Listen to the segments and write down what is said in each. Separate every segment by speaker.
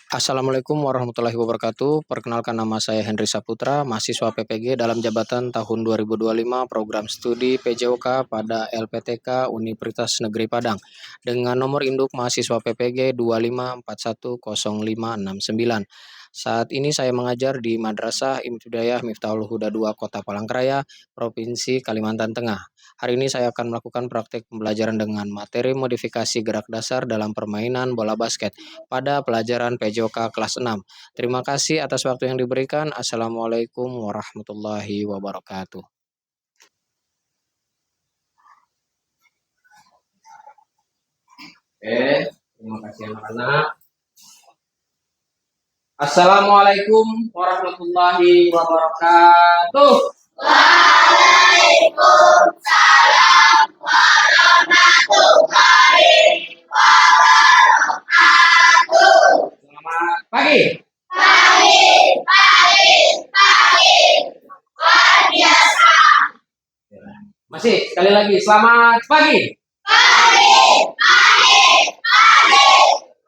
Speaker 1: Assalamualaikum warahmatullahi wabarakatuh. Perkenalkan nama saya Henry Saputra, mahasiswa PPG dalam jabatan tahun 2025 program studi PJOK pada LPTK Universitas Negeri Padang dengan nomor induk mahasiswa PPG 254105669. Saat ini saya mengajar di Madrasah Ibtidaiyah Miftahul Huda II Kota Palangkaraya, Provinsi Kalimantan Tengah. Hari ini saya akan melakukan praktik pembelajaran dengan materi modifikasi gerak dasar dalam permainan bola basket pada pelajaran PJOK kelas 6. Terima kasih atas waktu yang diberikan. Assalamualaikum warahmatullahi wabarakatuh.
Speaker 2: Oke, terima kasih anak-anak. Assalamualaikum warahmatullahi wabarakatuh.
Speaker 3: Waalaikumsalam warahmatullahi wabarakatuh.
Speaker 2: Selamat pagi.
Speaker 3: Pagi, pagi, pagi. Luar biasa.
Speaker 2: Masih sekali lagi selamat pagi.
Speaker 3: Pagi, pagi, pagi.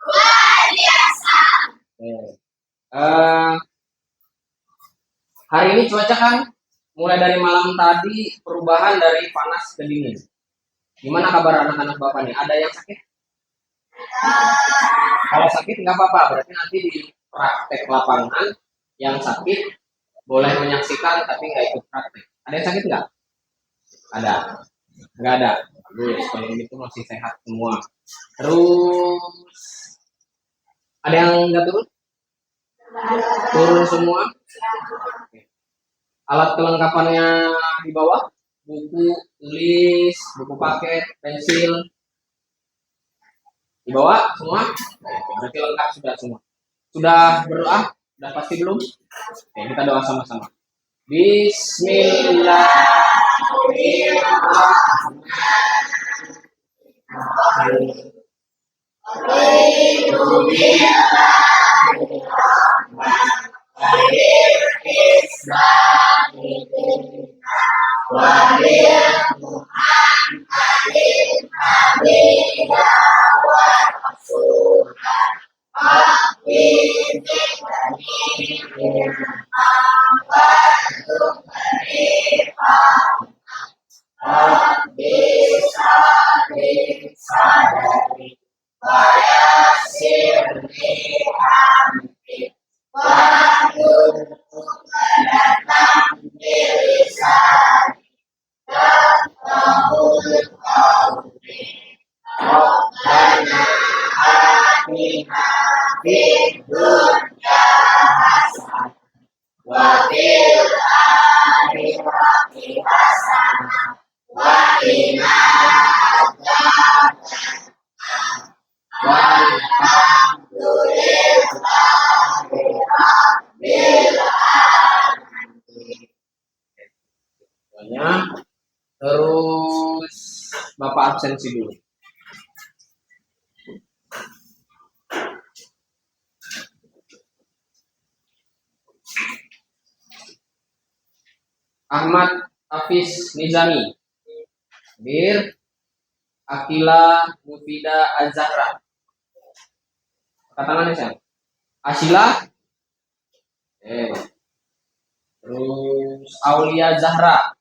Speaker 3: Luar biasa.
Speaker 2: Hari ini cuaca kan mulai dari malam tadi perubahan dari panas ke dingin. Gimana kabar anak-anak bapak nih? Ada yang sakit? Kalau sakit nggak apa-apa, berarti nanti di praktek lapangan yang sakit boleh menyaksikan tapi nggak ikut praktek. Ada yang sakit nggak? Ada. Nggak ada. Bagus, kalau gitu masih sehat semua. Terus ada yang nggak turun? Turun semua. Alat kelengkapannya di bawah, buku, tulis, buku paket, pensil, di bawah semua. Berarti lengkap sudah semua. Sudah berdoa? Sudah pasti belum? Oke, kita doa sama-sama. Terus Bapak absensi dulu. Ahmad Hafiz Nizami. Bir Akila Mufida Azahra. Katakan siapa? Asila. Terus Aulia Zahra.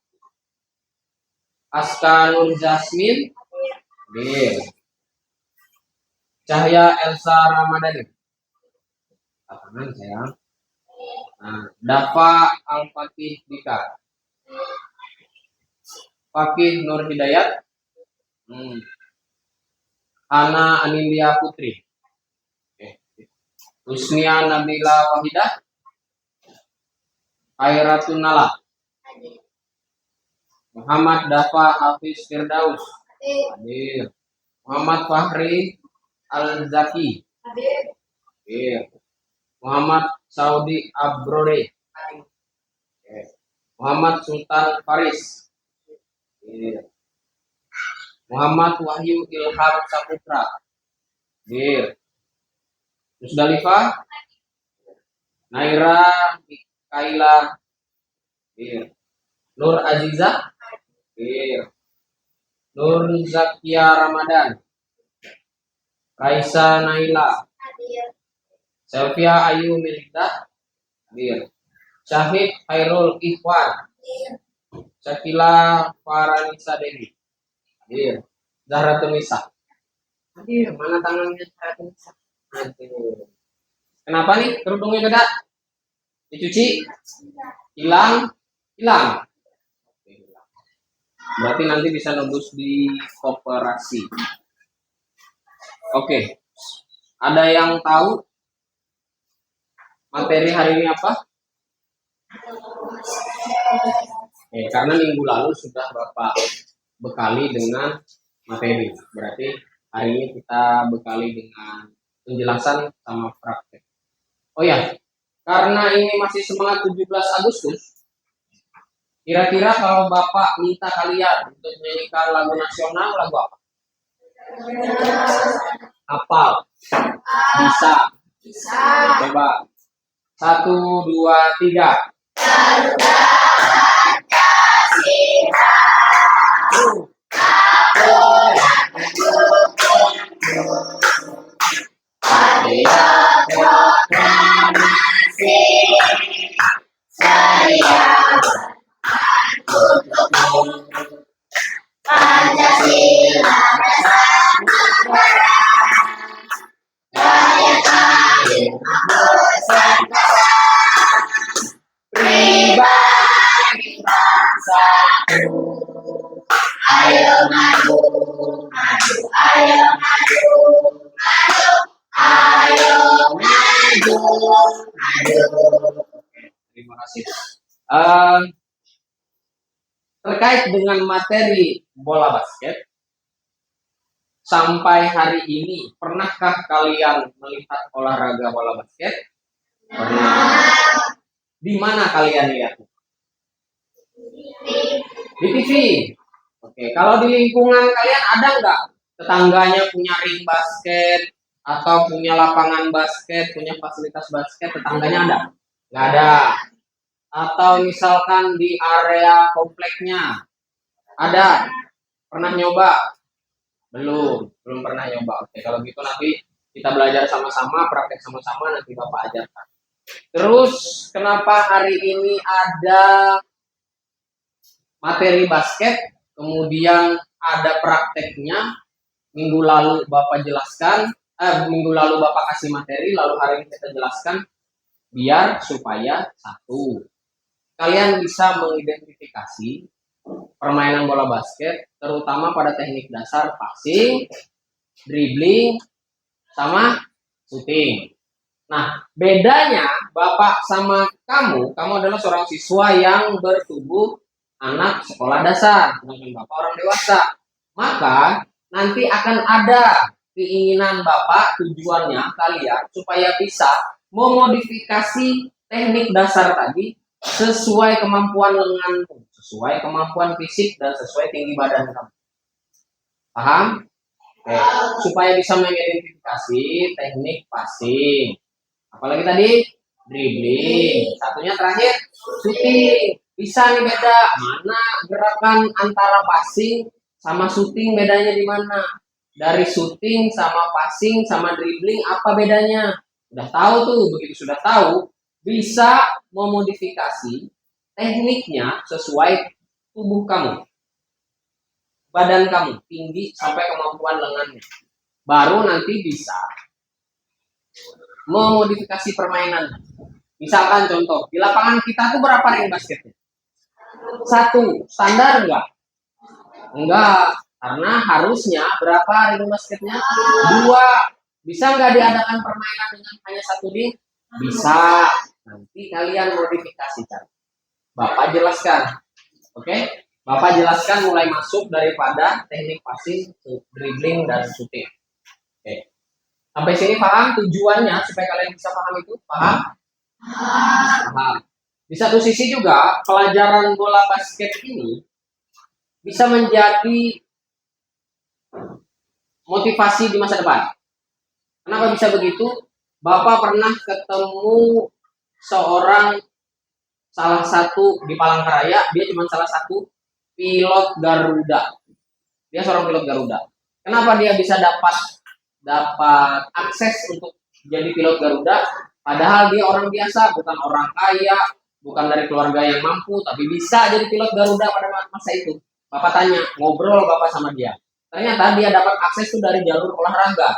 Speaker 2: Aska Nur Jasmine. Bir. Cahya Elsa Ramadhani. Katakan saya. Nah, Dafa Al-Fatih Dika. Fakih Nur Hidayat. Ana Anindya Putri. Husnia Nabila Wahidah. Khairatun Nala. Muhammad Dafa Hafiz Firdaus. Hadir. Muhammad Fahri Al-Zaki. Hadir. Muhammad Saudi Abrore. Muhammad Sultan Faris. Hadir. Muhammad Wahyu Ilham Saputra. Hadir. Musdalifah. Naira Mikaila. Hadir. Nur Aziza. Hadir. Nur Zakia Ramadan. Raisa Naila. Selvia Ayu Melinda hadir. Syahid Hairul Ikhwan. Syakila Faranisa Dewi hadir. Zahra Tunisa hadir. Mana tangannya Zahra Tunisa? Aduh. Kenapa nih kerudungnya beda? Dicuci? Hilang? Hilang. Berarti nanti bisa nebus di koperasi. Oke. Ada yang tahu materi hari ini apa? Karena minggu lalu sudah Bapak bekali dengan materi. Berarti hari ini kita bekali dengan penjelasan sama praktek. Oh ya, karena ini masih semangat 17 Agustus, kira-kira kalau Bapak minta kalian untuk menyanyikan lagu nasional, lagu apa? Hafal? Bisa? Coba. 1, 2, 3. Terima kasih. Terkait dengan materi bola basket, sampai hari ini, pernahkah kalian melihat olahraga bola basket? Pernah. Di mana kalian lihat? Di TV. Oke, kalau di lingkungan kalian ada nggak tetangganya punya ring basket atau punya lapangan basket, punya fasilitas basket, tetangganya ada? Nggak ada. Atau misalkan di area kompleknya ada? Pernah nyoba? Belum pernah nyoba. Oke, kalau gitu nanti kita belajar sama-sama, praktek sama-sama, nanti Bapak ajarkan. Terus kenapa hari ini ada materi basket, kemudian ada prakteknya? Minggu lalu Bapak jelaskan, minggu lalu Bapak kasih materi, lalu hari ini kita jelaskan, biar supaya satu, kalian bisa mengidentifikasi permainan bola basket, terutama pada teknik dasar passing, dribbling, sama shooting. Nah, bedanya Bapak sama kamu adalah seorang siswa yang bertubuh anak sekolah dasar, sedangkan Bapak orang dewasa. Maka nanti akan ada keinginan Bapak, tujuannya kalian supaya bisa memodifikasi teknik dasar tadi sesuai kemampuan lenganmu, sesuai kemampuan fisik dan sesuai tinggi badan kamu. Paham? Oke. Supaya bisa mengidentifikasi teknik passing. Apalagi tadi dribbling. Satunya terakhir shooting. Bisa nih beda mana gerakan antara passing sama shooting, bedanya di mana? Dari shooting sama passing sama dribbling apa bedanya? Udah tahu tuh, begitu sudah tahu, bisa memodifikasi tekniknya sesuai tubuh kamu, badan kamu, tinggi sampai kemampuan lengannya. Baru nanti bisa memodifikasi permainan. Misalkan contoh, di lapangan kita tuh berapa ring basketnya? 1, standar enggak? Enggak, karena harusnya berapa ring basketnya? 2. Bisa nggak diadakan permainan dengan hanya 1 ring? Bisa. Nanti kalian modifikasikan. Bapak jelaskan. Oke? Bapak jelaskan mulai masuk daripada teknik passing, dribbling, dan shooting. Oke. Sampai sini paham tujuannya supaya kalian bisa paham itu? Paham? Paham. Di satu sisi juga pelajaran bola basket ini bisa menjadi motivasi di masa depan. Kenapa bisa begitu? Bapak pernah ketemu salah satu di Palangkaraya, dia cuma salah satu pilot Garuda. Dia seorang pilot Garuda. Kenapa dia bisa dapat akses untuk jadi pilot Garuda, padahal dia orang biasa, bukan orang kaya, bukan dari keluarga yang mampu, tapi bisa jadi pilot Garuda pada masa itu. Bapak tanya, ngobrol Bapak sama dia. Ternyata dia dapat akses itu dari jalur olahraga.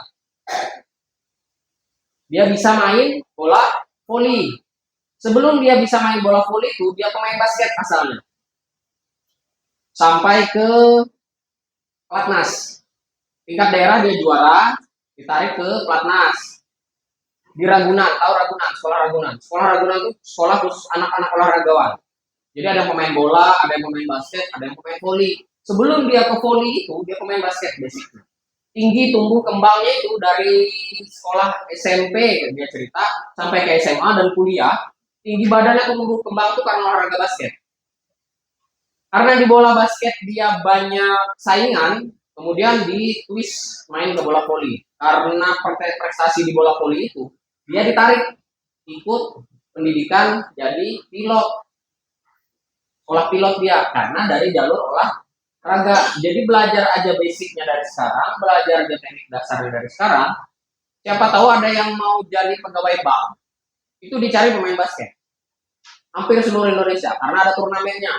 Speaker 2: Dia bisa main bola voli. Sebelum dia bisa main bola voli itu, dia pemain basket asalnya. Sampai ke Platnas. Tingkat daerah dia juara, ditarik ke Platnas. Di Ragunan, tahu Ragunan, sekolah Ragunan. Sekolah Ragunan itu sekolah khusus anak-anak olahragawan. Jadi ada yang pemain bola, ada yang pemain basket, ada yang pemain voli. Sebelum dia ke voli itu, dia pemain basket basicnya. Tinggi tumbuh kembangnya itu dari sekolah SMP, dia cerita, sampai ke SMA dan kuliah. Tinggi badannya tumbuh kembang itu karena olahraga basket. Karena di bola basket dia banyak saingan, kemudian di twist main ke bola voli. Karena prestasi di bola voli itu, dia ditarik ikut pendidikan jadi pilot. Sekolah pilot dia karena dari jalur olahraga. Jadi belajar aja basicnya dari sekarang, belajar aja teknik dasarnya dari sekarang. Siapa tahu ada yang mau jadi pegawai bank, itu dicari pemain basket. Hampir seluruh Indonesia karena ada turnamennya.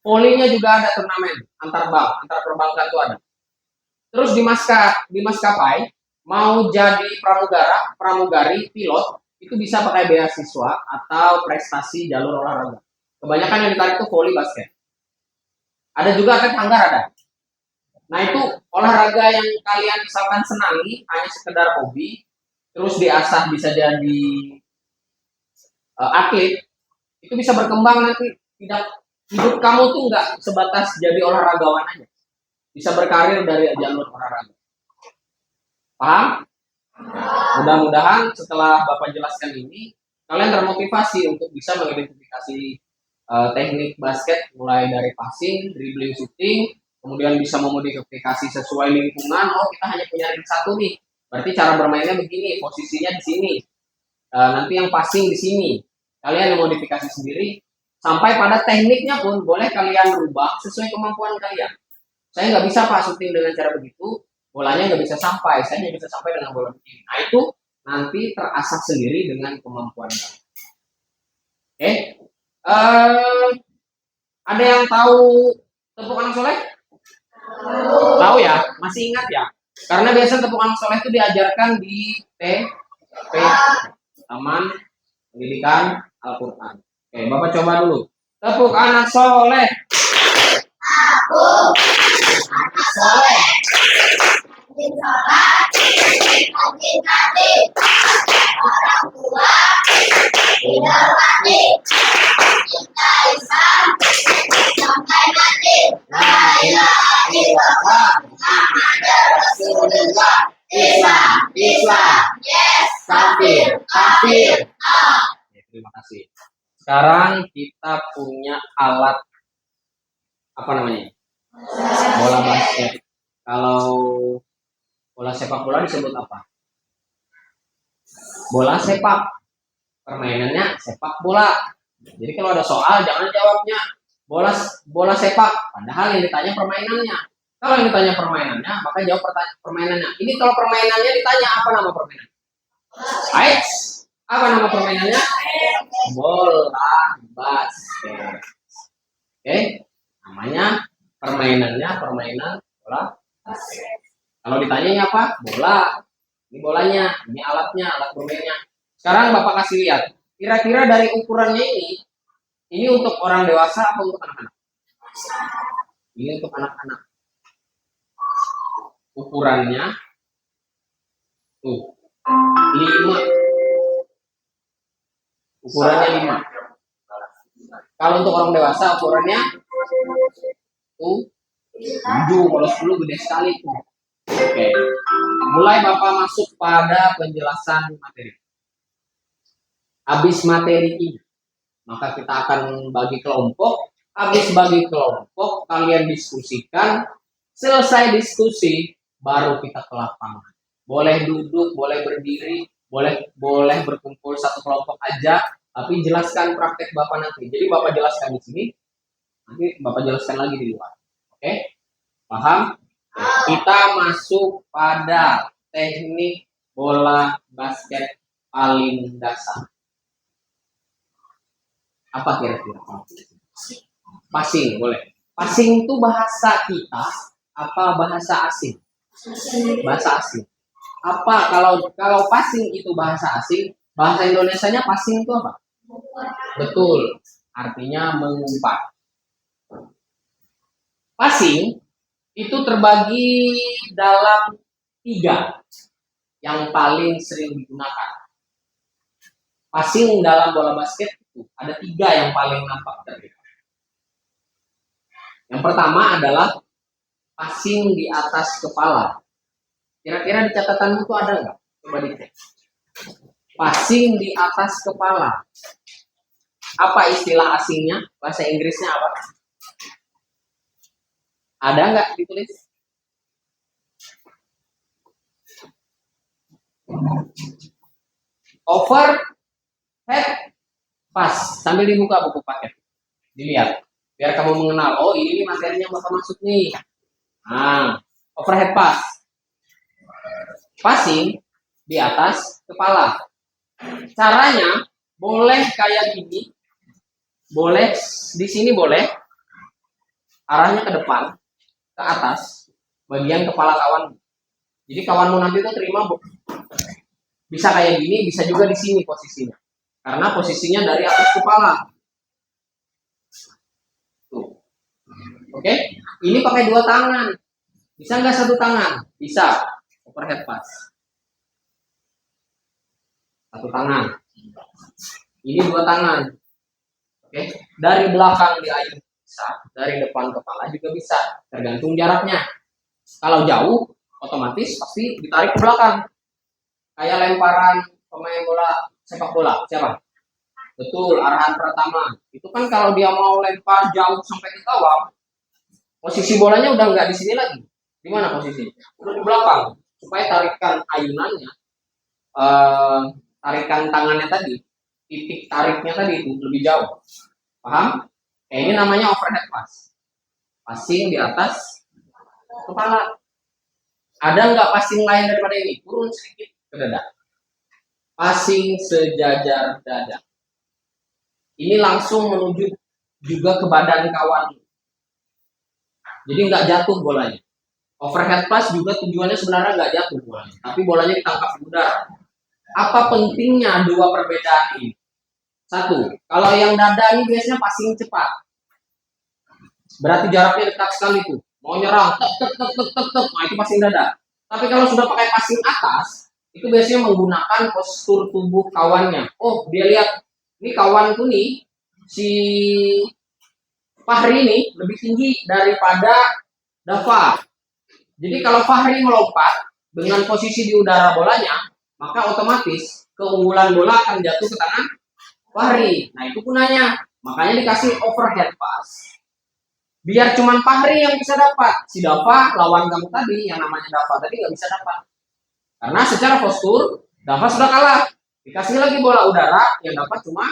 Speaker 2: Volinya juga ada turnamen antar bank, antar perbankan itu ada. Terus di maskapai mau jadi pramugari, pilot itu bisa pakai beasiswa atau prestasi jalur olahraga. Kebanyakan yang ditarik itu voli basket. Ada juga atlet hanggar ada. Nah itu olahraga yang kalian misalkan senangi hanya sekedar hobi, terus diasah bisa jadi atlet, itu bisa berkembang nanti. Tidak, hidup kamu tuh nggak sebatas jadi olahragawan aja, bisa berkarir dari jalur olahraga. Paham? Mudah-mudahan setelah Bapak jelaskan ini, kalian termotivasi untuk bisa mengidentifikasi teknik basket mulai dari passing, dribbling, shooting, kemudian bisa memodifikasi sesuai lingkungan. Oh, kita hanya punya ring satu nih, berarti cara bermainnya begini, posisinya di sini. Nanti yang passing di sini. Kalian yang modifikasi sendiri. Sampai pada tekniknya pun boleh kalian rubah sesuai kemampuan kalian. Saya nggak bisa Pak shooting dengan cara begitu, bolanya nggak bisa sampai. Saya hanya bisa sampai dengan bola begini. Nah itu nanti terasah sendiri dengan kemampuan kalian. Oke. Ada yang tahu tepuk anak soleh? Tahu ya? Masih ingat ya? Karena biasa tepuk anak soleh itu diajarkan di TP, Taman Pendidikan Al-Quran. Oke, Bapak coba dulu. Tepuk anak soleh.
Speaker 3: Aku anak soleh. Rajin sholat, rajin hati, orang tua, tidak mati. Kita Islam sampai mati. La ilaha illallah Muhammadur Rasulullah. Islam, yes, kafir, kafir.
Speaker 2: Ya, terima kasih. Sekarang kita punya alat apa namanya? Bola basket. Kalau bola sepak bola disebut apa? Bola sepak. Permainannya sepak bola. Jadi kalau ada soal jangan jawabnya bola sepak. Padahal yang ditanya permainannya. Kalau yang ditanya permainannya, maka jawab permainannya. Ini kalau permainannya ditanya apa nama permainan? Ais. Apa nama permainannya? Bola basket. Oke, namanya permainannya permainan bola basket. Kalau ditanya apa? Bola. Ini bolanya, ini alatnya, alat bermainnya. Sekarang Bapak kasih lihat. Kira-kira dari ukurannya ini untuk orang dewasa atau untuk anak-anak? Ini untuk anak-anak. Ukurannya tuh 5. Ukurannya 5. Kalau untuk orang dewasa ukurannya tuh 7, kalau 10 gede sekali tuh. Oke. Mulai Bapak masuk pada penjelasan materi. Habis materi ini, maka kita akan bagi kelompok. Habis bagi kelompok, kalian diskusikan. Selesai diskusi, baru kita ke lapangan. Boleh duduk, boleh berdiri, boleh berkumpul satu kelompok aja, tapi jelaskan praktek Bapak nanti. Jadi Bapak jelaskan di sini, nanti Bapak jelaskan lagi di luar. Oke? Paham? Kita masuk pada teknik bola basket paling dasar? Apa kira-kira? Passing, boleh. Passing itu bahasa kita apa bahasa asing? Bahasa asing. Apa kalau passing itu bahasa asing, bahasa Indonesianya passing itu apa? Betul. Artinya mengumpat. Passing itu terbagi dalam 3 yang paling sering digunakan. Passing dalam bola basket itu ada 3 yang paling nampak terlihat. Yang pertama adalah passing di atas kepala. Kira-kira di catatanmu itu ada nggak? Coba dicek. Passing di atas kepala. Apa istilah asingnya? Bahasa Inggrisnya apa? Ada nggak ditulis? Overhead pass. Sambil dibuka buku paket. Dilihat. Biar kamu mengenal. Oh, ini materinya bakal masuk nih. Nah, overhead pass. Passing di atas kepala. Caranya boleh kayak gini. Boleh di sini boleh. Arahnya ke depan, ke atas, bagian kepala kawan. Jadi kawanmu nanti tuh terima bisa kayak gini, bisa juga di sini posisinya. Karena posisinya dari atas kepala. Tuh. Oke, ini pakai 2 tangan. Bisa nggak 1 tangan? Bisa. Overhead pass. 1 tangan. Ini 2 tangan. Oke, dari belakang diayun bisa, dari depan kepala juga bisa, tergantung jaraknya. Kalau jauh, otomatis pasti ditarik ke belakang. Kayak lemparan pemain bola sepak bola, siapa? Betul, arahan pertama. Itu kan kalau dia mau lempar jauh sampai ke gawang, posisi bolanya udah nggak di sini lagi. Di mana posisinya? Udah di belakang. Supaya tarikan ayunannya, tarikan tangannya tadi, titik tariknya tadi itu lebih jauh. Paham? Ini namanya overhead pass. Passing di atas kepala. Ada nggak passing lain daripada ini? Turun sedikit ke dada. Passing sejajar dada. Ini langsung menuju juga ke badan kawan. Jadi nggak jatuh bolanya. Overhead pass juga tujuannya sebenarnya nggak jatuh bolanya, tapi bolanya ditangkap di udara. Apa pentingnya 2 perbedaan ini? 1, kalau yang dada ini biasanya passing cepat. Berarti jaraknya dekat sekali tuh. Mau nyerang, tek tek tek tek tek tek. Nah, itu passing dada. Tapi kalau sudah pakai passing atas, itu biasanya menggunakan postur tubuh kawannya. Oh, dia lihat ini kawanku nih, si Fahri ini lebih tinggi daripada Dava. Jadi kalau Fahri melompat dengan posisi di udara bolanya, maka otomatis keunggulan bola akan jatuh ke tangan Fahri. Nah, itu gunanya. Makanya dikasih overhead pass. Biar cuman Fahri yang bisa dapat. Si Dava lawan kamu tadi yang namanya Dava tadi nggak bisa dapat. Karena secara postur Dava sudah kalah. Dikasih lagi bola udara yang dapat cuma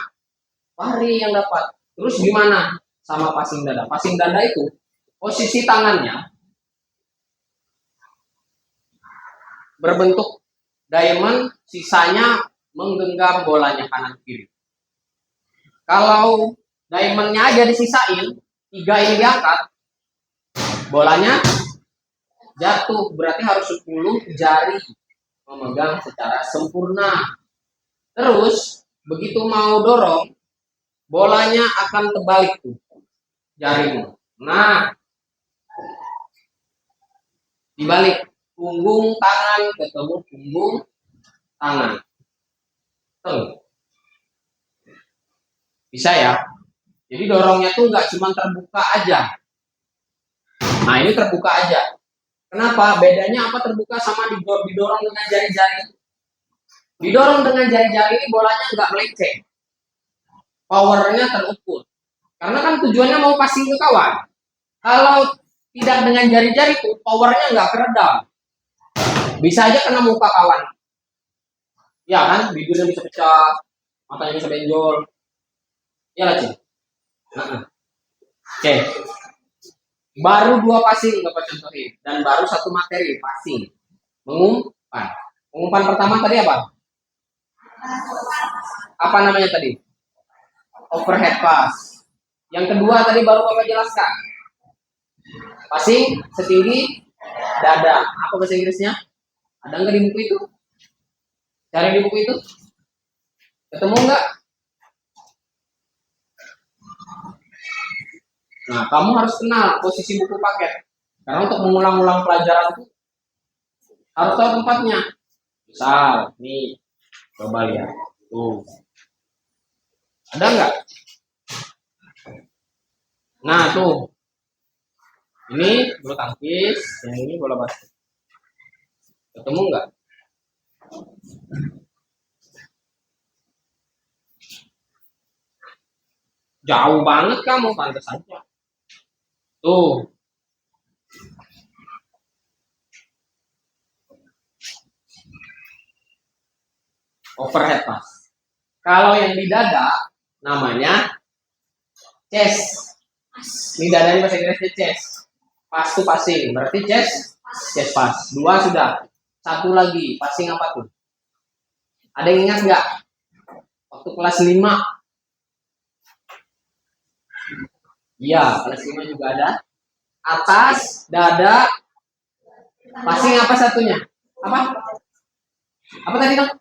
Speaker 2: Fahri yang dapat. Terus gimana sama passing dada? Passing dada itu posisi tangannya berbentuk diamond, sisanya menggenggam bolanya kanan kiri. Kalau diamondnya aja disisain, 3 ini diangkat, bolanya jatuh. Berarti harus 10 jari memegang secara sempurna. Terus begitu mau dorong, bolanya akan terbalik tuh jarimu. Nah, dibalik punggung tangan ketemu punggung tangan. Tuh. Bisa ya? Jadi dorongnya tuh nggak cuma terbuka aja. Nah, ini terbuka aja. Kenapa? Bedanya apa terbuka sama didorong dengan jari-jari? Didorong dengan jari-jari ini bolanya nggak melenceng. Powernya terukur. Karena kan tujuannya mau passing ke kawan. Kalau tidak dengan jari-jari itu, powernya nggak keredam. Bisa aja kena muka kawan. Ya kan, bibirnya bisa pecah, matanya bisa benjol. Ya lah, Cik. Oke. Baru 2 passing Bapak contohin dan baru 1 materi passing. Mengumpan. Umpan pertama tadi apa? Apa namanya tadi? Overhead pass. Yang kedua tadi baru Bapak jelaskan. Passing setinggi dada. Apa bahasa Inggrisnya? Ada nggak di buku itu? Cari di buku itu. Ketemu nggak? Nah, kamu harus kenal posisi buku paket. Karena untuk mengulang-ulang pelajaran itu harus tahu tempatnya. Misal, nih, coba lihat. Tuh. Ada nggak? Nah, tuh. Ini bulu tangkis, yang ini bola basket. Ketemu nggak? Jauh banget kamu, pantas saja. Tuh. Overhead pass. Kalau yang di dada namanya chest. Ini dadanya bahasa Inggrisnya chest. Pass to passing. Berarti chest pass. 2 sudah. 1 lagi. Passing apa tuh? Ada yang ingat nggak? Waktu kelas 5. Iya, kelas 5 juga ada. Atas, dada, passing apa satunya? Apa? Apa tadi dong?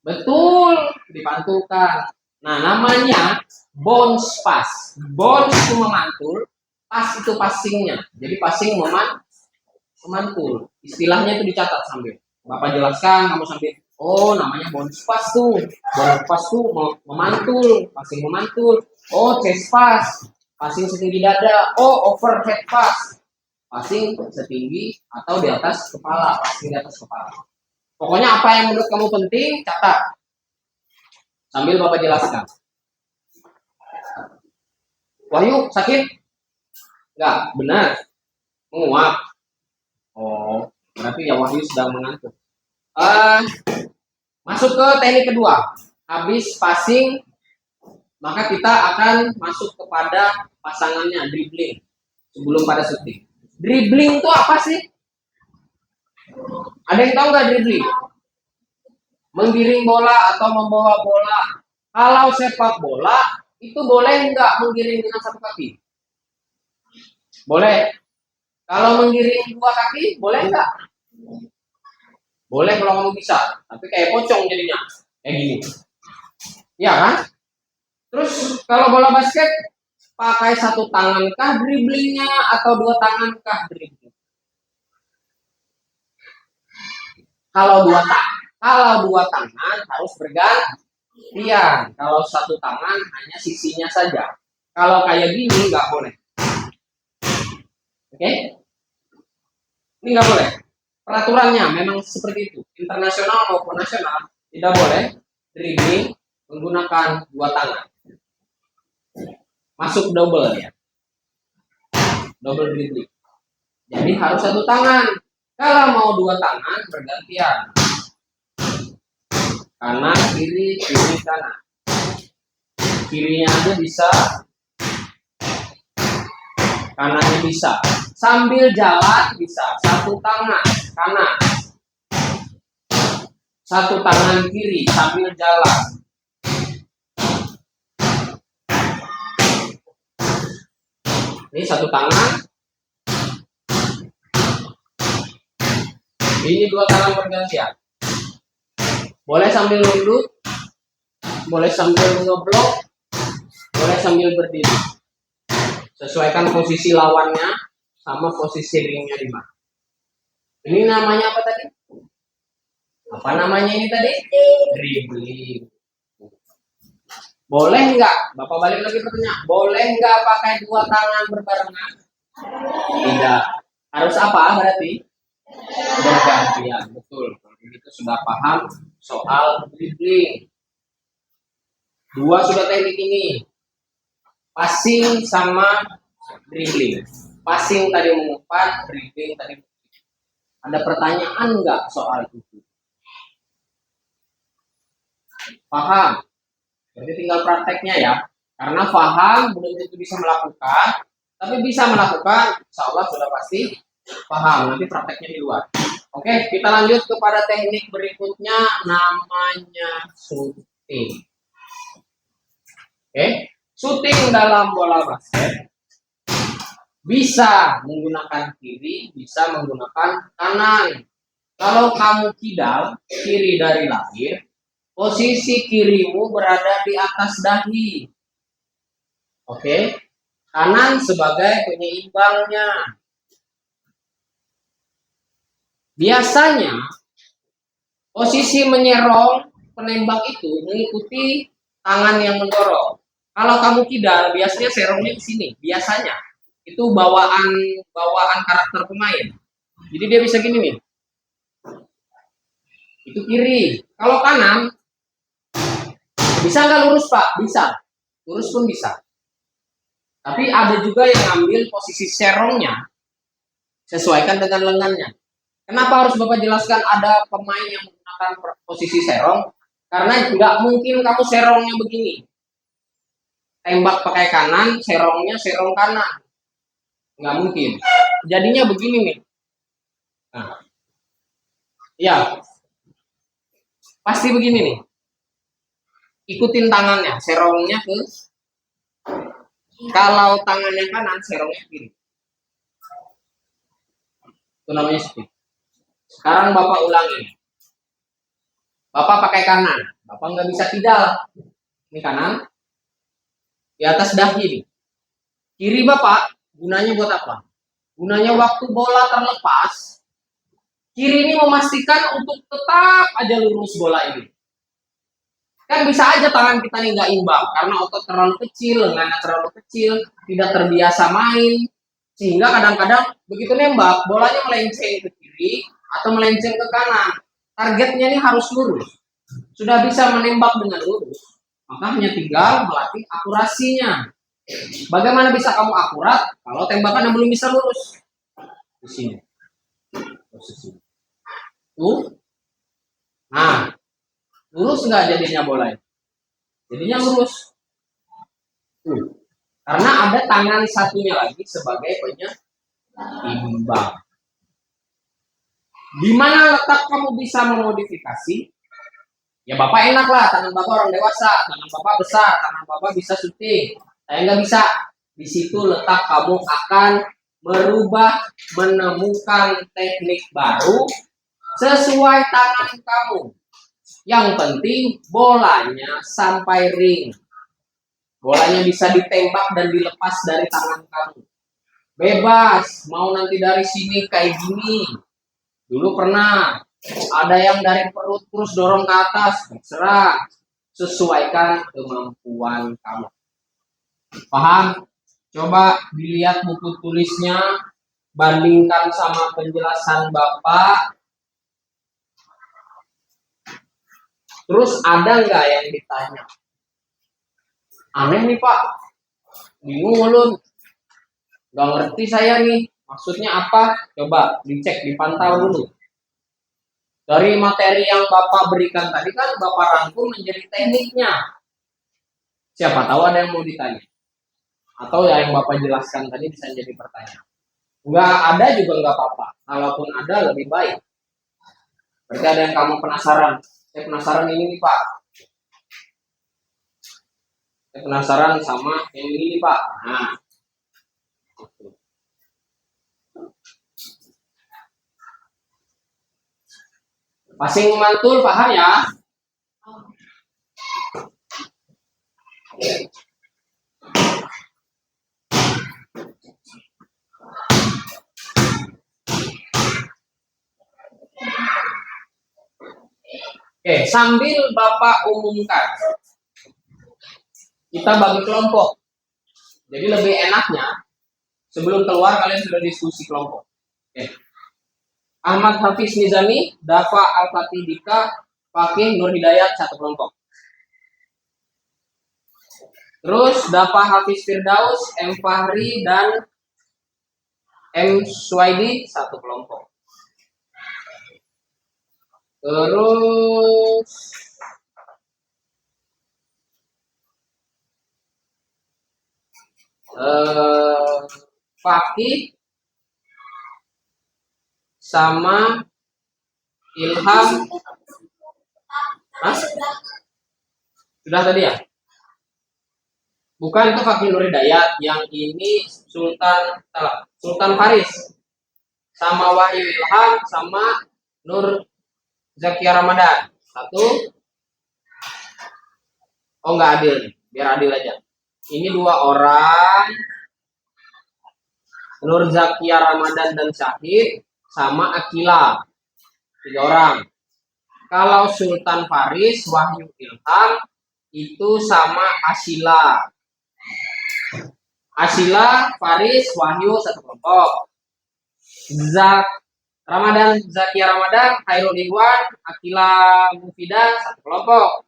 Speaker 2: Betul, dipantulkan. Nah, namanya bounce pass. Bounce itu memantul, pass itu passingnya. Jadi passing memantul. Istilahnya itu dicatat sambil. Bapak jelaskan, kamu sambil. Oh, namanya bounce pass tuh. Bounce pass tuh memantul, passing memantul. Oh, chest pass, passing setinggi dada. Oh, overhead pass, passing setinggi atau di atas kepala, passing di atas kepala. Pokoknya apa yang menurut kamu penting, catat. Sambil Bapak jelaskan. Wahyu, sakit? Enggak, benar. Menguap. Oh, berarti ya Wahyu sedang mengantuk. Masuk ke teknik kedua. Habis passing, maka kita akan masuk kepada pasangannya, dribbling. Sebelum pada shooting. Dribbling itu apa sih? Ada yang tahu nggak dribbling? Menggiring bola atau membawa bola. Kalau sepak bola, itu boleh nggak menggiring dengan satu kaki? Boleh. Kalau menggiring 2 kaki, boleh nggak? Boleh kalau kamu bisa. Tapi kayak pocong jadinya. Kayak gini. Iya kan? Terus kalau bola basket, pakai 1 tangankah dribblingnya atau 2 tangankah dribbling? Kalau 2 tangan harus bergantian. Kalau 1 tangan hanya sisinya saja. Kalau kayak gini nggak boleh. Oke? Ini nggak boleh. Peraturannya memang seperti itu. Internasional maupun nasional tidak boleh dribbling menggunakan 2 tangan. Masuk double ya. Double dribbling. Jadi harus 1 tangan. Kalau mau 2 tangan bergantian. Kanan, kiri, kiri, kanan. Kirinya aja bisa. Kanannya bisa. Sambil jalan bisa. 1 tangan kanan. 1 tangan kiri sambil jalan. Ini 1 tangan. Ini 2 tangan bergantian. Boleh sambil nunduk, boleh sambil ngeblok, boleh sambil berdiri. Sesuaikan posisi lawannya sama posisi ringnya di mana. Ini namanya apa tadi? Apa namanya ini tadi? Dribbling. Boleh nggak? Bapak balik lagi pertanyaan. Boleh nggak pakai 2 tangan berbarengan? Tidak. Harus apa berarti? Bergantian. Betul. Kalau begitu sudah paham soal dribbling. 2 sudah teknik ini. Passing sama dribbling. Passing tadi mengumpat, dribbling tadi. Ada pertanyaan nggak soal itu? Paham? Jadi tinggal prakteknya ya. Karena paham belum tentu bisa melakukan, tapi bisa melakukan, insya Allah sudah pasti paham. Nanti prakteknya di luar. Oke, kita lanjut kepada teknik berikutnya, namanya shooting. Oke, shooting dalam bola basket bisa menggunakan kiri, bisa menggunakan kanan. Kalau kamu kidal kiri dari lahir, posisi kirimu berada di atas dahi. Oke, kanan sebagai penyeimbangnya. Biasanya posisi menyerong penembak itu mengikuti tangan yang mendorong. Kalau kamu kidal, biasanya serongnya di sini. Biasanya itu bawaan karakter pemain. Jadi dia bisa gini nih. Itu kiri. Kalau kanan, bisa nggak lurus Pak? Bisa. Lurus pun bisa. Tapi ada juga yang ambil posisi serongnya sesuaikan dengan lengannya. Kenapa harus Bapak jelaskan ada pemain yang menggunakan posisi serong? Karena nggak mungkin kamu serongnya begini. Tembak pakai kanan, serongnya serong kanan. Nggak mungkin. Jadinya begini nih. Nah, ya, pasti begini nih. Ikutin tangannya, serongnya ke. Kalau tangannya kanan, serongnya kiri. Itu namanya speed. Sekarang Bapak ulangi. Bapak pakai kanan. Bapak nggak bisa kidal. Ini kanan. Di atas dahi nih. Kiri Bapak, gunanya buat apa? Gunanya waktu bola terlepas. Kiri ini memastikan untuk tetap aja lurus bola ini. Kan bisa aja tangan kita nih nggak imbang. Karena otot terlalu kecil, lengannya terlalu kecil. Tidak terbiasa main. Sehingga kadang-kadang begitu nembak, bolanya melenceng ke kiri atau melenceng ke kanan. Targetnya ini harus lurus. Sudah bisa menembak dengan lurus, maka hanya tinggal melatih akurasinya. Bagaimana bisa kamu akurat kalau tembakan yang belum bisa lurus? Di sini. Posisi. Tuh. Nah, lurus nggak jadinya bola? Jadinya lurus. Tuh. Karena ada tangan satunya lagi sebagai penyeimbang. Di mana letak kamu bisa memodifikasi? Ya Bapak enak lah, tangan Bapak orang dewasa, tangan Bapak besar, tangan Bapak bisa syuting. Saya nggak bisa. Di situ letak kamu akan merubah, menemukan teknik baru sesuai tangan kamu. Yang penting bolanya sampai ring. Bolanya bisa ditembak dan dilepas dari tangan kamu. Bebas, mau nanti dari sini kayak gini. Dulu pernah ada yang dari perut terus dorong ke atas, terserah. Sesuaikan kemampuan kamu. Paham? Coba dilihat buku tulisnya, bandingkan sama penjelasan Bapak. Terus ada nggak yang ditanya? Aneh nih Pak, bingung ulun, nggak ngerti saya nih, maksudnya apa? Coba dicek, dipantau dulu. Dari materi yang Bapak berikan tadi kan Bapak rangkum menjadi tekniknya. Siapa tahu ada yang mau ditanya. Atau yang Bapak jelaskan tadi bisa jadi pertanyaan. Nggak ada juga nggak apa-apa. Kalaupun ada lebih baik. Berarti ada yang kamu penasaran. Saya penasaran ini nih Pak. Saya penasaran sama yang ini nih Pak. Nah. Passing mantul, paham ya? Oke, sambil Bapak umumkan, kita bagi kelompok. Jadi lebih enaknya sebelum keluar kalian sudah diskusi kelompok. Oke. Ahmad Hafiz Nizami, Dafa Al-Fatih Dika, Fakih Nur Hidayat satu kelompok. Terus Dafa Hafiz Firdaus, M Fahri dan M Suwaidi satu kelompok. Terus Fakih sama Ilham. Hah? Sudah tadi ya? Bukan, itu Fakih Nur Hidayat. Yang ini Sultan Faris. Sama Wahyu Ilham sama Nur Zakia Ramadan. Satu. Oh, nggak adil nih. Biar adil aja. Ini 2 orang. Nur Zakia Ramadan dan Syahid sama Akila. 3 orang. Kalau Sultan Faris, Wahyu Ilham itu sama Asila. Asila, Faris, Wahyu satu kelompok. Zakia Ramadan, Khairul Ikhwan, Akila Mufidah satu kelompok.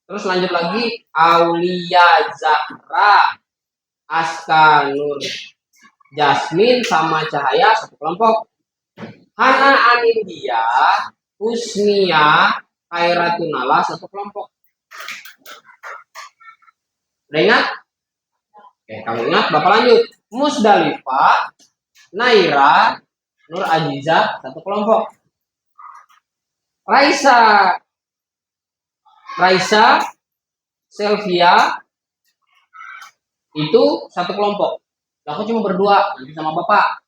Speaker 2: Terus lanjut lagi Aulia Zahra, Aska Nur Jasmine sama Cahaya satu kelompok. Hana Anindya, Husnia, Khairatunala satu kelompok. Udah ingat? Oke, kalau ingat Bapak lanjut. Musdalifah, Naira, Nur Aziza satu kelompok. Raisa, Selvia itu satu kelompok. Aku cuma berdua nanti sama Bapak.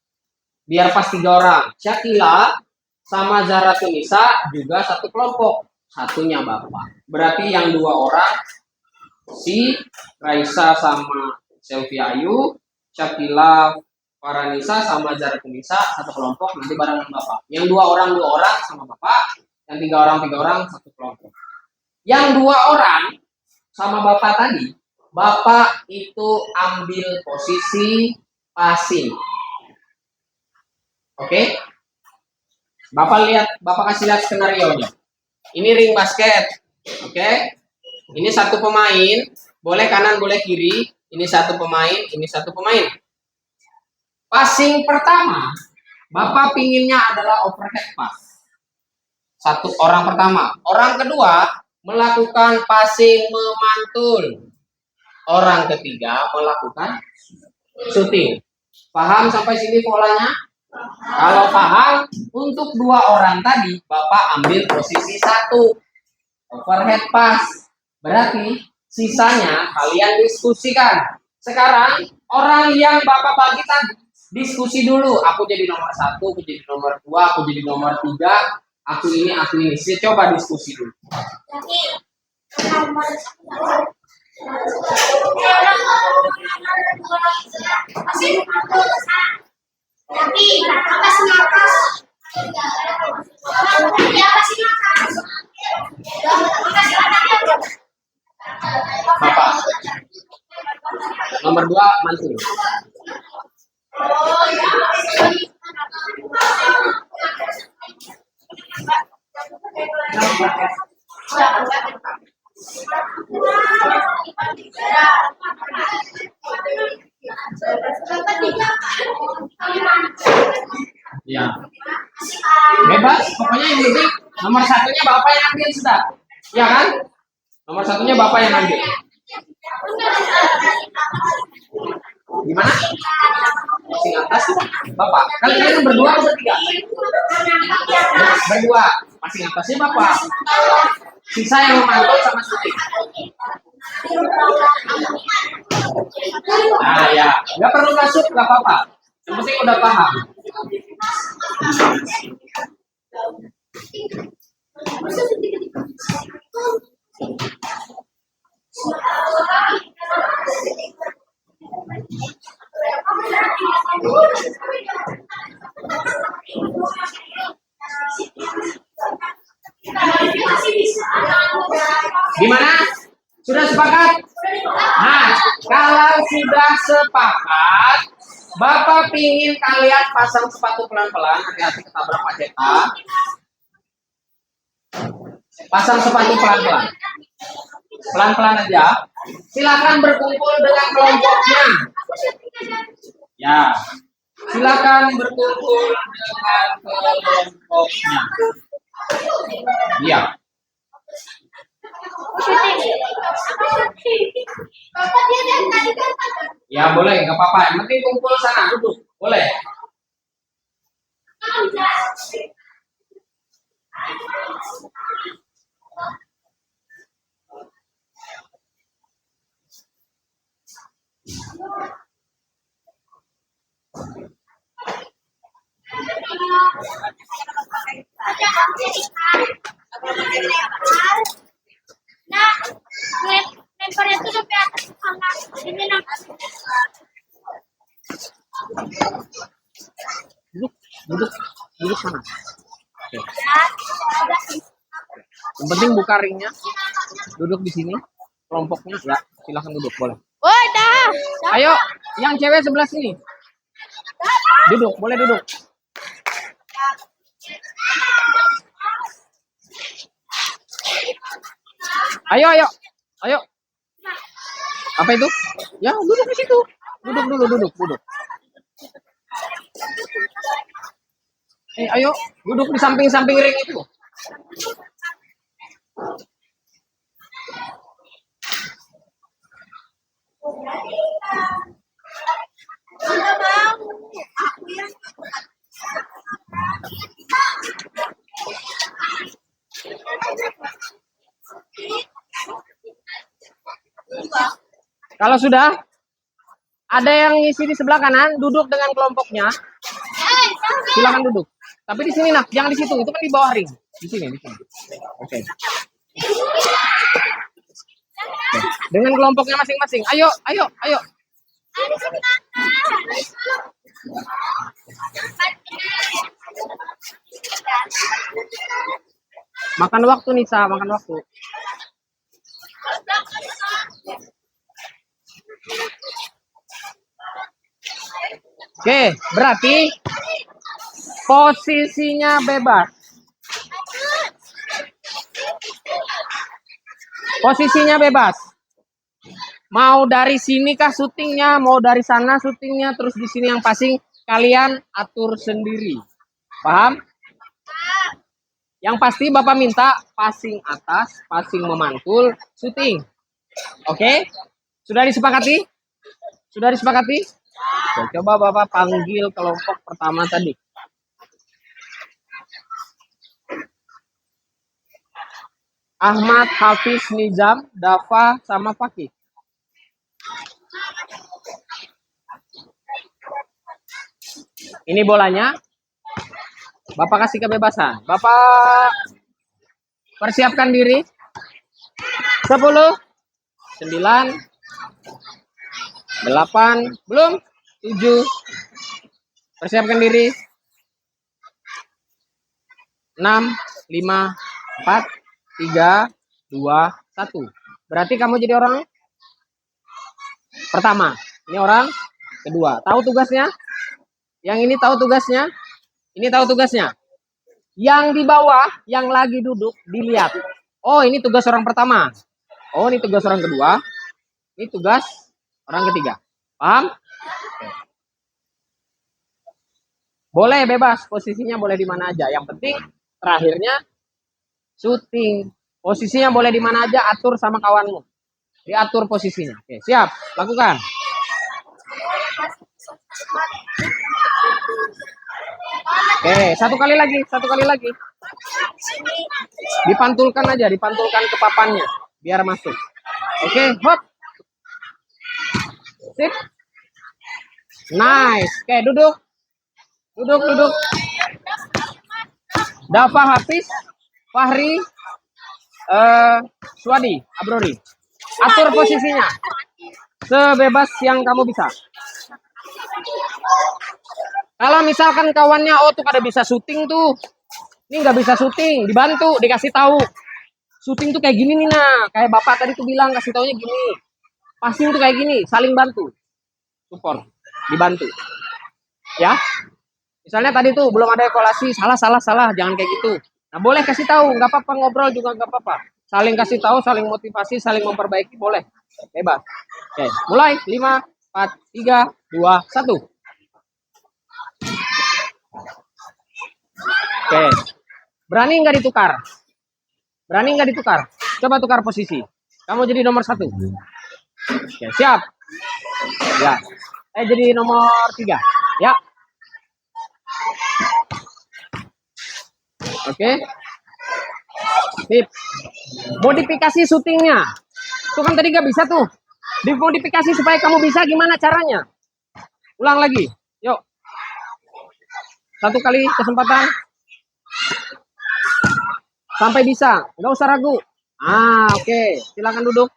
Speaker 2: Biar pas 3 orang. Syakila sama Zahra Tunisa juga satu kelompok. Satunya Bapak. Berarti yang 2 orang si Raisa sama Selvia Ayu, Syakila Faranisa sama Zahra Tunisa satu kelompok nanti barengan Bapak. Yang 2 orang sama Bapak, yang 3 orang satu kelompok. Yang 2 orang sama Bapak tadi, Bapak itu ambil posisi passing. Oke? Bapak kasih lihat skenario-nya. Ini ring basket. Oke? Ini satu pemain, boleh kanan, boleh kiri. Ini satu pemain, ini satu pemain. Passing pertama, Bapak pinginnya adalah overhead pass. Satu orang pertama. Orang kedua melakukan passing memantul. Orang ketiga melakukan shooting. Paham sampai sini polanya? Kalau paham, untuk 2 orang tadi Bapak ambil posisi 1 overhead pass. Berarti sisanya kalian diskusikan. Sekarang orang yang Bapak bagi tadi diskusi dulu. Aku jadi nomor 1, aku jadi nomor 2, aku jadi nomor 3. Aku ini. Coba diskusi dulu. Bapak. Nomor 2 mantul. Ya. Bebas, pokoknya yang penting nomor 1-nya Bapak yang ambil sudah. Ya kan? Nomor 1-nya Bapak yang ambil. Gimana? Passing atas Bapak. Kalian berdua atau bertiga? Berdua. Passing atasnya Bapak. Sisa yang memantau sama shooting. Nah ya, nggak perlu masuk, nggak apa-apa. Yang penting udah paham. Gimana? Sudah sepakat? Nah, kalau sudah sepakat, Bapak pingin kalian pasang sepatu pelan-pelan, hati-hati ketabrak Pak Ceta. Pasang sepatu pelan-pelan. Pelan-pelan aja. Silakan berkumpul dengan kelompoknya. Ya. Silakan berkumpul dengan kelompoknya. Iya. Ya boleh, nggak apa-apa. Yang penting kumpul sana, duduk. Boleh.
Speaker 3: Nah, lemparnya tuh sampai atas sana. Ini namanya.
Speaker 2: Duduk, duduk, duduk sana. Oke. Yang penting buka ringnya. Duduk di sini. Kelompoknya ya, silahkan duduk boleh.
Speaker 3: Woi, dah.
Speaker 2: Ayo, yang cewek sebelah sini. Duduk, boleh duduk. Ayo, ayo, ayo. Apa itu? Ya, duduk di situ. Duduk dulu, duduk. Ayo, duduk di samping-samping ring itu.
Speaker 3: Nggak mau. Aku yang
Speaker 2: Kalau sudah, ada yang ngisi di sebelah kanan, duduk dengan kelompoknya. Silakan duduk. Tapi di sini nak, jangan di situ. Itu kan di bawah ring. Di sini, di sini. Oke. Dengan kelompoknya masing-masing. Ayo, ayo, ayo. Makan waktu Nisa, makan waktu. Oke, berarti posisinya bebas. Posisinya bebas. Mau dari sini kah syutingnya, mau dari sana syutingnya, terus di sini yang passing kalian atur sendiri. Paham? Yang pasti Bapak minta passing atas, passing memantul, syuting. Oke? Sudah disepakati? Sudah disepakati? Oke, coba Bapak panggil kelompok pertama tadi. Ahmad, Hafiz, Nizam, Dafa, sama Fakih. Ini bolanya. Bapak kasih kebebasan. Bapak persiapkan diri. 10, 9, 8, belum? 7. Persiapkan diri. 6, 5, 4, 3, 2, 1. Berarti kamu jadi orang pertama. Ini orang kedua. Tahu tugasnya? Yang ini tahu tugasnya? Ini tahu tugasnya. Yang di bawah, yang lagi duduk, dilihat. Oh, ini tugas orang pertama. Oh, ini tugas orang kedua. Ini tugas orang ketiga. Paham? Boleh bebas, posisinya boleh di mana aja. Yang penting terakhirnya syuting. Posisinya boleh di mana aja, atur sama kawanmu. Diatur posisinya. Oke, siap. Lakukan. Oke, satu kali lagi. Dipantulkan aja, dipantulkan ke papannya biar masuk. Oke, hop. Sip. Nice. Oke, duduk. Duduk. Dafa, Hafiz, Fahri, Swadi, Abrori. Atur posisinya sebebas yang kamu bisa. Kalau misalkan kawannya, oh tuh kada bisa syuting tuh, ini nggak bisa syuting, dibantu, dikasih tahu. Syuting tuh kayak gini nih, nah kayak bapak tadi tuh bilang, kasih taunya gini. Passing tuh kayak gini, saling bantu, support, dibantu. Ya, misalnya tadi tuh belum ada evaluasi, salah, jangan kayak gitu. Nah boleh kasih tahu, nggak apa-apa, ngobrol juga nggak apa-apa. Saling kasih tahu, saling motivasi, saling memperbaiki, boleh, bebas. Oke, mulai 5, 4, 3, 2, 1. Oke, berani nggak ditukar? Berani nggak ditukar? Coba tukar posisi. Kamu jadi nomor 1. Oke, siap. Ya. Jadi nomor 3. Ya. Oke. Sip. Modifikasi syutingnya. Itu kan tadi gak bisa tuh. Dimodifikasi supaya kamu bisa, gimana caranya? Ulang lagi. Yuk. Satu kali kesempatan. Sampai bisa. Nggak usah ragu. Oke. Silakan duduk.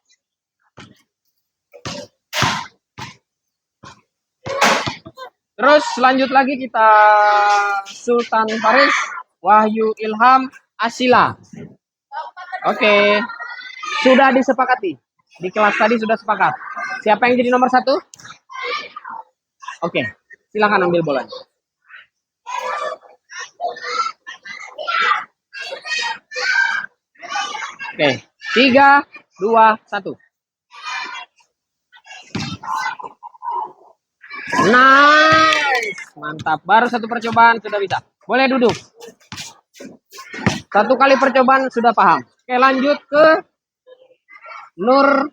Speaker 2: Terus lanjut lagi kita Sultan Faris, Wahyu Ilham, Asila. Oke. Sudah disepakati. Di kelas tadi sudah sepakat. Siapa yang jadi nomor 1? Oke. Silakan ambil bolanya. Oke. 3, 2, 1. Nice. Mantap. Baru satu percobaan sudah bisa. Boleh duduk. Satu kali percobaan sudah paham. Oke, lanjut ke Nur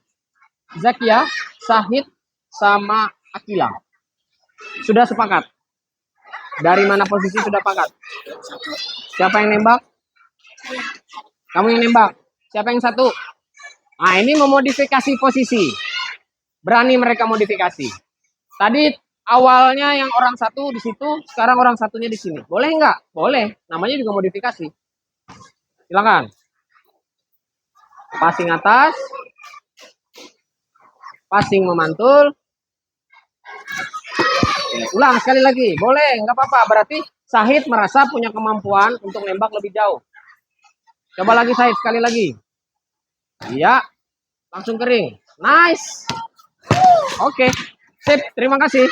Speaker 2: Zakia, Sahid, sama Akila. Sudah sepakat. Dari mana posisi sudah sepakat? Siapa yang nembak? Kamu yang nembak. Siapa yang satu? Nah, ini memodifikasi posisi. Berani mereka modifikasi. Tadi awalnya yang orang satu di situ, sekarang orang satunya di sini. Boleh nggak? Boleh. Namanya juga modifikasi. Silakan. Passing atas. Passing memantul. Ulang sekali lagi. Boleh, nggak apa-apa. Berarti Sahid merasa punya kemampuan untuk nembak lebih jauh. Coba lagi Sahid, sekali lagi. Iya. Langsung kering. Nice. Oke. Sip, terima kasih.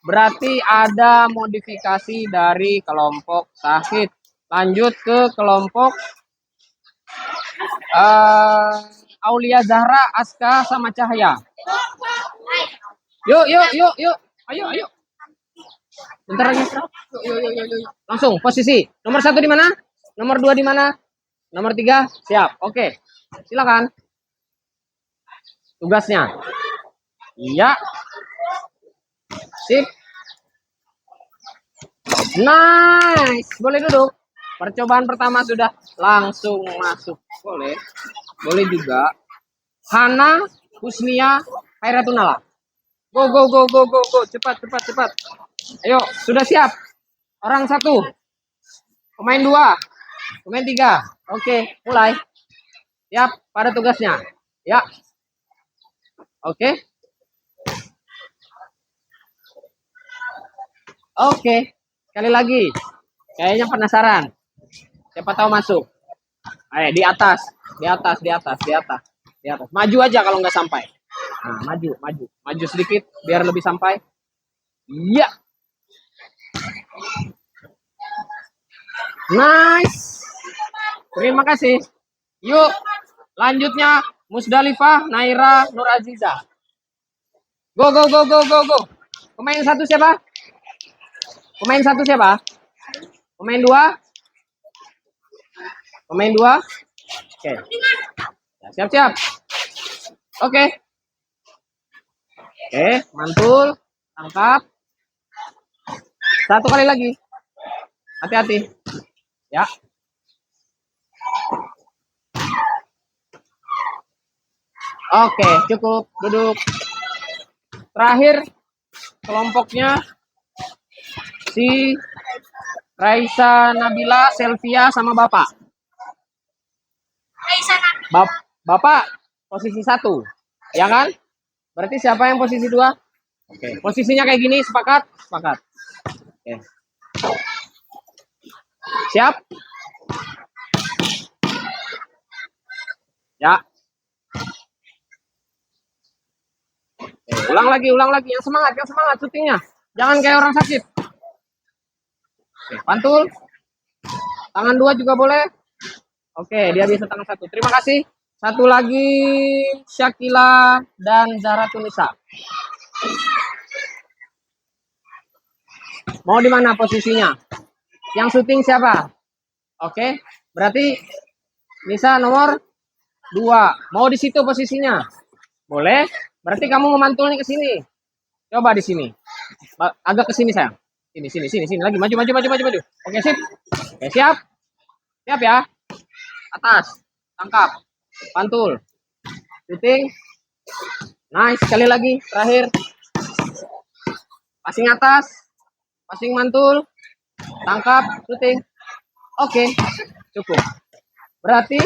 Speaker 2: Berarti ada modifikasi dari kelompok Sahid. Lanjut ke kelompok Aulia Zahra, Aska, sama Cahaya. Yuk. Ayo. Bentar lagi. Yuk. Langsung posisi. Nomor 1 di mana? Nomor 2 di mana? Nomor 3 siap. Oke. Silakan. Tugasnya. Iya. Sip. Nice. Boleh duduk. Percobaan pertama sudah langsung masuk. Boleh. Boleh juga. Hana, Husnia, Hairatunala. Go. Cepat. Ayo, sudah siap. Orang 1. Pemain 2. Pemain 3. Oke, mulai. Siap pada tugasnya. Ya. Oke. Oke. Sekali lagi. Kayaknya penasaran. Siapa tahu masuk. Ayo, di atas. Maju aja kalau nggak sampai. Nah, maju sedikit biar lebih sampai. Iya. Nice. Terima kasih. Yuk, lanjutnya Musdalifah, Naira, Nur Aziza. Go. Pemain 1 siapa? Pemain 2? Pemain 2? Oke. Siap. Oke, mantul, tangkap. Satu kali lagi. Hati-hati. Ya. Oke, cukup. Duduk. Terakhir kelompoknya si Raisa Nabila, Selvia, sama Bapak. Bapak posisi 1. Ya kan? Berarti siapa yang posisi 2? Oke. Posisinya kayak gini, sepakat? Sepakat. Oke. Siap? Ya. Oke, ulang lagi. Yang semangat syutingnya. Jangan kayak orang sakit. Oke, pantul. Tangan 2 juga boleh. Oke, dia bisa tangan 1. Terima kasih. Satu lagi Syakila dan Zara Tunisa. Mau di mana posisinya? Yang syuting siapa? Oke, berarti Nisa nomor 2. Mau di situ posisinya? Boleh. Berarti kamu memantulnya ke sini. Coba di sini. Agak ke sini sayang. Sini lagi. Maju. Oke, sip. Oke, siap. Siap ya. atas, tangkap, pantul, shooting, nice, sekali lagi, terakhir, passing atas, passing mantul, tangkap, shooting, oke, cukup. Berarti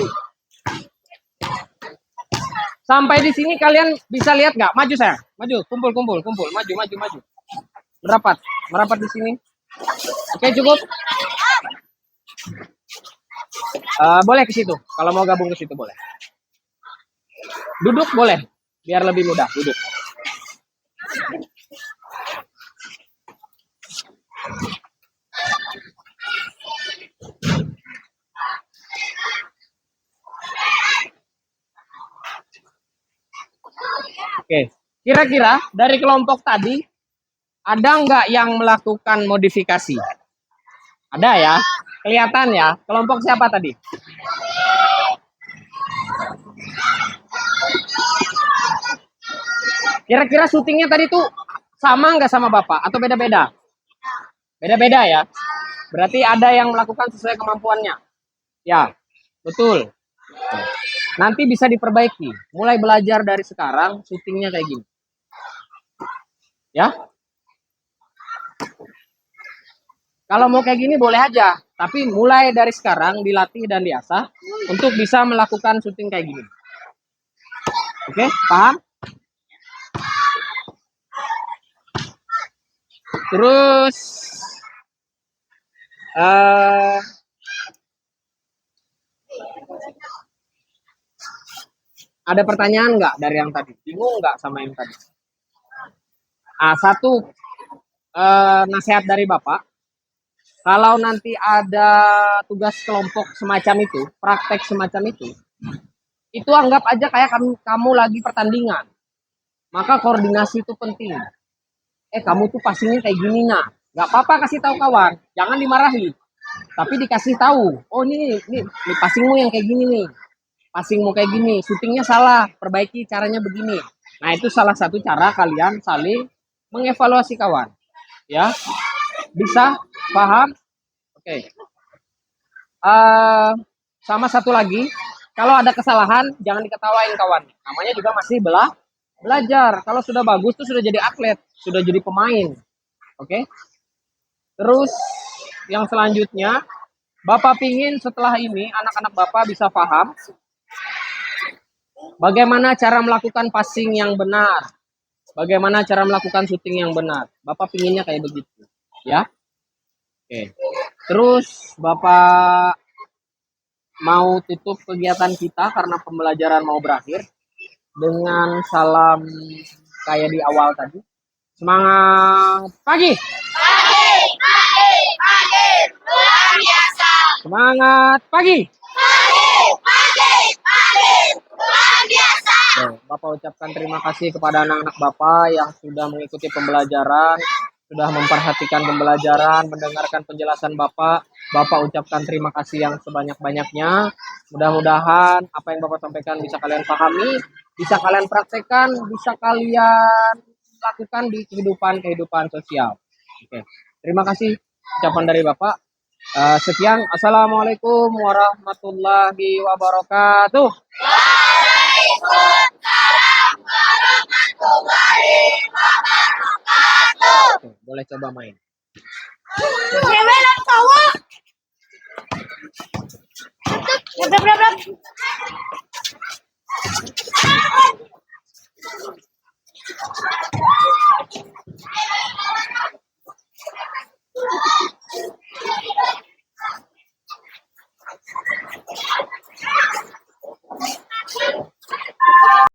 Speaker 2: sampai di sini kalian bisa lihat nggak? Maju saya, maju, kumpul, kumpul, kumpul, maju, maju, maju, merapat, merapat di sini. Oke, cukup. Boleh ke situ. Kalau mau gabung ke situ boleh. Duduk boleh, biar lebih mudah. Duduk. Oke. Kira-kira dari kelompok tadi ada nggak yang melakukan modifikasi? Ada ya? Kelihatan ya? Kelompok siapa tadi? Kira-kira syutingnya tadi tuh sama nggak sama Bapak atau beda-beda? Beda-beda ya. Berarti ada yang melakukan sesuai kemampuannya. Ya, betul. Nanti bisa diperbaiki. Mulai belajar dari sekarang, syutingnya kayak gini. Ya. Kalau mau kayak gini boleh aja, tapi mulai dari sekarang dilatih dan diasah untuk bisa melakukan syuting kayak gini. Oke, paham? Terus ada pertanyaan nggak dari yang tadi? Bingung nggak sama yang tadi? Satu nasihat dari Bapak, kalau nanti ada tugas kelompok semacam itu, praktek semacam itu anggap aja kayak kamu lagi pertandingan. Maka koordinasi itu penting. Kamu tuh passingnya kayak gini nah. Nggak apa-apa kasih tahu kawan, jangan dimarahi. Tapi dikasih tahu, oh ini passingmu yang kayak gini nih. Passingmu kayak gini, syutingnya salah, perbaiki caranya begini. Nah itu salah satu cara kalian saling mengevaluasi kawan. Ya, bisa paham? Oke. Sama satu lagi, kalau ada kesalahan jangan diketawain kawan. Namanya juga masih belajar. Kalau sudah bagus tuh sudah jadi atlet, sudah jadi pemain. Oke. Terus yang selanjutnya, Bapak pingin setelah ini anak-anak Bapak bisa paham bagaimana cara melakukan passing yang benar. Bagaimana cara melakukan syuting yang benar. Bapak pinginnya kayak begitu. Ya. Oke. Terus Bapak mau tutup kegiatan kita karena pembelajaran mau berakhir dengan salam kayak di awal tadi. Semangat pagi.
Speaker 3: Pagi, pagi, pagi, luar biasa.
Speaker 2: Semangat pagi.
Speaker 3: Pagi, pagi, pagi, luar biasa.
Speaker 2: Bapak ucapkan terima kasih kepada anak-anak Bapak yang sudah mengikuti pembelajaran, sudah memperhatikan pembelajaran, mendengarkan penjelasan Bapak. Bapak ucapkan terima kasih yang sebanyak-banyaknya. Mudah-mudahan apa yang Bapak sampaikan bisa kalian pahami, bisa kalian praktekkan, bisa kalian lakukan di kehidupan sosial. Oke. Terima kasih ucapan dari Bapak. Sekian. Assalamualaikum warahmatullahi wabarakatuh.
Speaker 3: Waalaikumsalam warahmatullahi wabarakatuh.
Speaker 2: Oke, boleh coba main.
Speaker 3: Cewek dan cowok. Blap, blap, blap, blap.